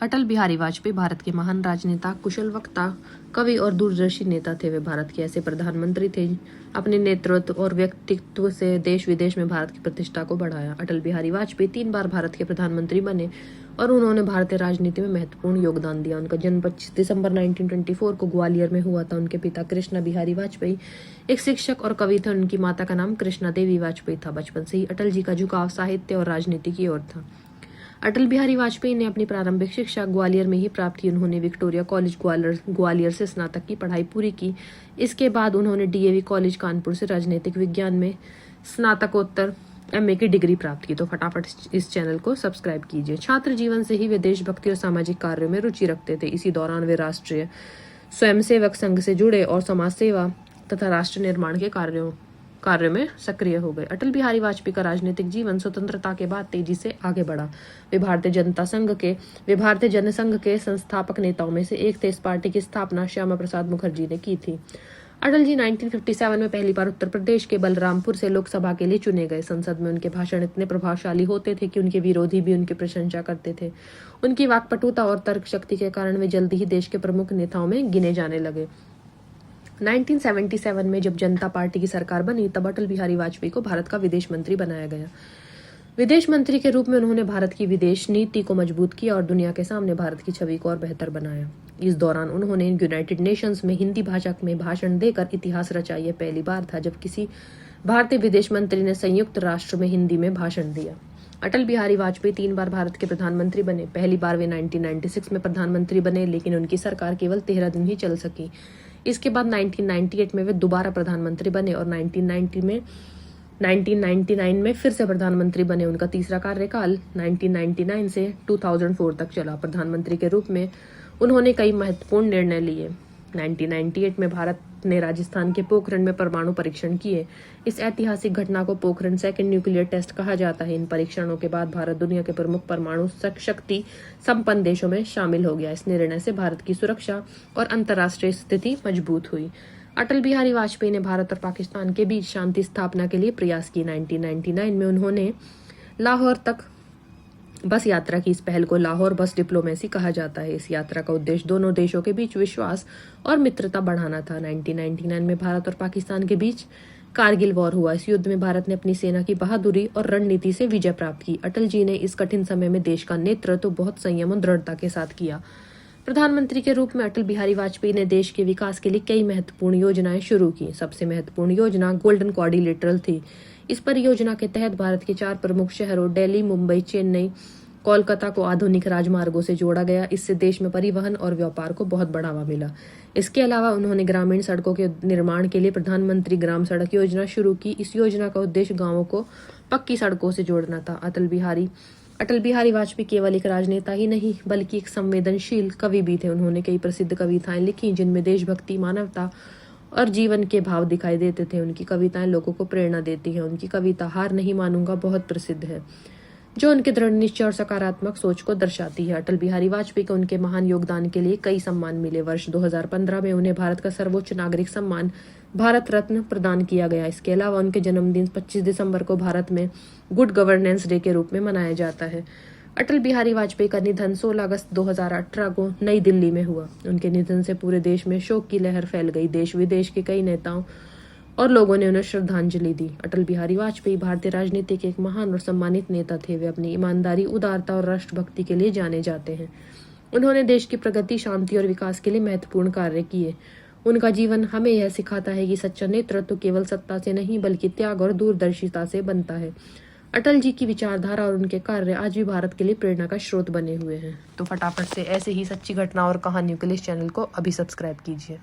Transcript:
अटल बिहारी वाजपेयी भारत के महान राजनेता, कुशल वक्ता, कवि और दूरदर्शी नेता थे। वे भारत के ऐसे प्रधानमंत्री थे अपने नेतृत्व और व्यक्तित्व से देश विदेश में भारत की प्रतिष्ठा को बढ़ाया। अटल बिहारी वाजपेयी 3 बार भारत के प्रधानमंत्री बने और उन्होंने भारतीय राजनीति में महत्वपूर्ण योगदान दिया। उनका जन्म 25 दिसंबर 1924 को ग्वालियर में हुआ था। उनके पिता कृष्णा बिहारी वाजपेयी एक शिक्षक और कवि थे। उनकी माता का नाम कृष्णा देवी वाजपेयी था। बचपन से ही अटल जी का झुकाव साहित्य और राजनीति की ओर था। अटल बिहारी वाजपेयी ने अपनी प्रारंभिक शिक्षा ग्वालियर में ही प्राप्त की। उन्होंने विक्टोरिया कॉलेज ग्वालियर से स्नातक की पढ़ाई पूरी की। इसके बाद उन्होंने डीएवी कॉलेज कानपुर से राजनीतिक विज्ञान में स्नातकोत्तर एमए की डिग्री प्राप्त की। तो फटाफट इस चैनल को सब्सक्राइब कीजिए। छात्र जीवन से ही वे देशभक्ति और सामाजिक कार्यों में रुचि रखते थे। इसी दौरान वे राष्ट्रीय स्वयंसेवक संघ से जुड़े और समाज सेवा तथा राष्ट्र निर्माण के कार्यों में सक्रिय हो गए। अटल बिहारी वाजपेयी का राजनीतिक जीवन स्वतंत्रता के बाद तेजी से आगे बढ़ा। वे भारतीय जनसंघ के संस्थापक नेताओं में से एक थे। इस पार्टी की स्थापना श्यामा प्रसाद मुखर्जी ने की थी। अटल जी 1957 में पहली बार उत्तर प्रदेश के बलरामपुर से लोकसभा के लिए चुने गए। संसद में उनके भाषण इतने प्रभावशाली होते थे कि उनके विरोधी भी उनकी प्रशंसा करते थे। उनकी वाक्पटुता और तर्क शक्ति के कारण वे जल्दी ही देश के प्रमुख नेताओं में गिने जाने लगे। 1977 में जब जनता पार्टी की सरकार बनी तब अटल बिहारी वाजपेयी को भारत का विदेश मंत्री बनाया गया। विदेश मंत्री के रूप में उन्होंने भारत की विदेश नीति को मजबूत किया और दुनिया के सामने भारत की छवि को और बेहतर बनाया। इस दौरान उन्होंने यूनाइटेड नेशंस में हिंदी भाषा में भाषण देकर इतिहास रचा। यह पहली बार था जब किसी भारतीय विदेश मंत्री ने संयुक्त राष्ट्र में हिंदी में भाषण दिया। अटल बिहारी वाजपेयी 3 बार भारत के प्रधानमंत्री बने। पहली बार वे 1996 में प्रधानमंत्री बने, लेकिन उनकी सरकार केवल 13 दिन ही चल सकी। इसके बाद 1998 में वे दोबारा प्रधानमंत्री बने और 1999 में फिर से प्रधानमंत्री बने। उनका तीसरा कार्यकाल 1999 से 2004 तक चला। प्रधानमंत्री के रूप में उन्होंने कई महत्वपूर्ण निर्णय लिए। 1998 में भारत ने राजस्थान के पोखरण में परमाणु परीक्षण किए। इस ऐतिहासिक घटना को पोखरण सेकंड न्यूक्लियर टेस्ट कहा जाता है। इन परीक्षणों के बाद भारत दुनिया के प्रमुख परमाणु शक्ति संपन्न देशों में शामिल हो गया। इस निर्णय से भारत की सुरक्षा और अंतर्राष्ट्रीय स्थिति मजबूत हुई। अटल बिहारी वाजपेयी ने भारत और पाकिस्तान के बीच शांति स्थापना के लिए प्रयास की। 1999 में उन्होंने लाहौर तक बस यात्रा की। इस पहल को लाहौर बस डिप्लोमेसी कहा जाता है। इस यात्रा का उद्देश्य दोनों देशों के बीच विश्वास और मित्रता बढ़ाना था। 1999 में भारत और पाकिस्तान के बीच कारगिल वॉर हुआ। इस युद्ध में भारत ने अपनी सेना की बहादुरी और रणनीति से विजय प्राप्त की। अटल जी ने इस कठिन समय में देश का नेतृत्व बहुत संयम और दृढ़ता के साथ किया। प्रधानमंत्री के रूप में अटल बिहारी वाजपेयी ने देश के विकास के लिए कई महत्वपूर्ण योजनाएं शुरू की। सबसे महत्वपूर्ण योजना गोल्डन क्वाड्रिलेटरल थी। इस परियोजना के तहत भारत के 4 प्रमुख शहरों दिल्ली, मुंबई, चेन्नई, कोलकाता को आधुनिक राजमार्गों से जोड़ा गया। इससे देश में परिवहन और व्यापार को बहुत बढ़ावा मिला। इसके अलावा उन्होंने ग्रामीण सड़कों के निर्माण के लिए प्रधानमंत्री ग्राम सड़क योजना शुरू की। इस योजना का उद्देश्य गांवों को पक्की सड़कों से जोड़ना था। अटल बिहारी वाजपेयी केवल एक राजनेता ही नहीं बल्कि एक संवेदनशील कवि भी थे। उन्होंने कई प्रसिद्ध कविताएं लिखी जिनमें देशभक्ति, मानवता और जीवन के भाव दिखाई देते थे। उनकी कविताएं लोगों को प्रेरणा देती हैं। उनकी कविता हार नहीं मानूंगा बहुत प्रसिद्ध है, जो उनके दृढ़ निश्चय और सकारात्मक सोच को दर्शाती है। अटल बिहारी वाजपेयी को उनके महान योगदान के लिए कई सम्मान मिले। वर्ष 2015 में उन्हें भारत का सर्वोच्च नागरिक सम्मान भारत रत्न प्रदान किया गया। इसके अलावा उनके जन्मदिन 25 दिसंबर को भारत में गुड गवर्नेंस डे के रूप में मनाया जाता है। अटल बिहारी वाजपेयी का निधन 16 अगस्त 2018 को नई दिल्ली में हुआ। उनके निधन से पूरे देश में शोक की लहर फैल गई। देश विदेश के कई नेताओं और लोगों ने उन्हें श्रद्धांजलि दी। अटल बिहारी वाजपेयी भारतीय राजनीति के एक महान और सम्मानित नेता थे। वे अपनी ईमानदारी, उदारता और राष्ट्रभक्ति के लिए जाने जाते हैं। उन्होंने देश की प्रगति, शांति और विकास के लिए महत्वपूर्ण कार्य किए। उनका जीवन हमें यह सिखाता है कि सच्चा नेतृत्व केवल सत्ता से नहीं बल्कि त्याग और दूरदर्शिता से बनता है। अटल जी की विचारधारा और उनके कार्य आज भी भारत के लिए प्रेरणा का स्रोत बने हुए हैं। तो फटाफट से ऐसे ही सच्ची घटना और कहानियों के लिए इस चैनल को अभी सब्सक्राइब कीजिए।